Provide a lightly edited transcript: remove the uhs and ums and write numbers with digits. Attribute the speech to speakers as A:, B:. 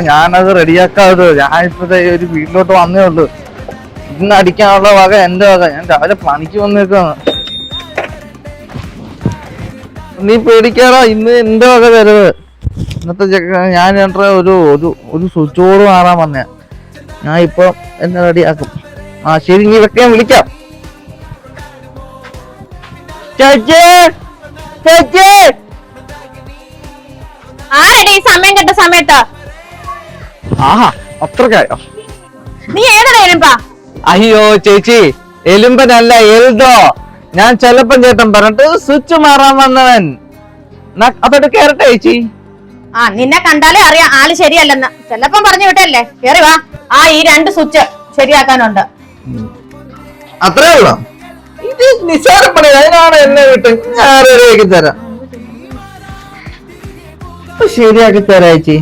A: ഞാനത് റെഡിയാക്കാതെ ഞാനിപ്പോ ഒരു വീട്ടിലോട്ട് വന്നേ ഉള്ളു. ഇന്ന് അടിക്കാനുള്ള വക എന്റെ വക. ഞാൻ രാവിലെ പണിക്ക് വന്നേക്കാണ്. നീ പേടിക്കാറോ, ഇന്ന് എന്റെ വക വരവ്. ഇന്നത്തെ ഞാൻ ഒരു സ്വിച്ചോട് മാറാൻ വന്നേ. ഞാൻ ഇപ്പൊ എന്നെ റെഡിയാക്കും. ശരി, നീ ഇതൊക്കെ ഞാൻ വിളിക്കാം.
B: സമയം കെട്ട സമയത്ത്
A: ആഹാ, അത്രക്കായോ?
B: നീ ഏതാണ് എലുമ്പാ?
A: അയ്യോ ചേച്ചി, എലുമ്പനല്ല, എൽദോ. ഞാൻ ചെലപ്പം ചേട്ടൻ പറഞ്ഞിട്ട് സ്വിച്ച് മാറാൻ വന്നവൻ. അതോട്ട് കേറട്ടെ ചേച്ചി?
B: നിന്നെ കണ്ടാലേ അറിയാം ആള് ശരിയല്ലെന്ന്. ചെലപ്പം പറഞ്ഞു വിട്ടല്ലേ. കേറി വാ. ഈ 2 സ്വിച്ച് ശരിയാക്കാനുണ്ട്.
A: അത്രേ ഉള്ളൂ. ഇത് നിസ്സാരപ്പണി. അതിനാണ് എന്നെ വിട്ട്. ഞാൻ റെഡിയാക്കി തരാം. ശരിയാക്കി തരാം ചേച്ചി.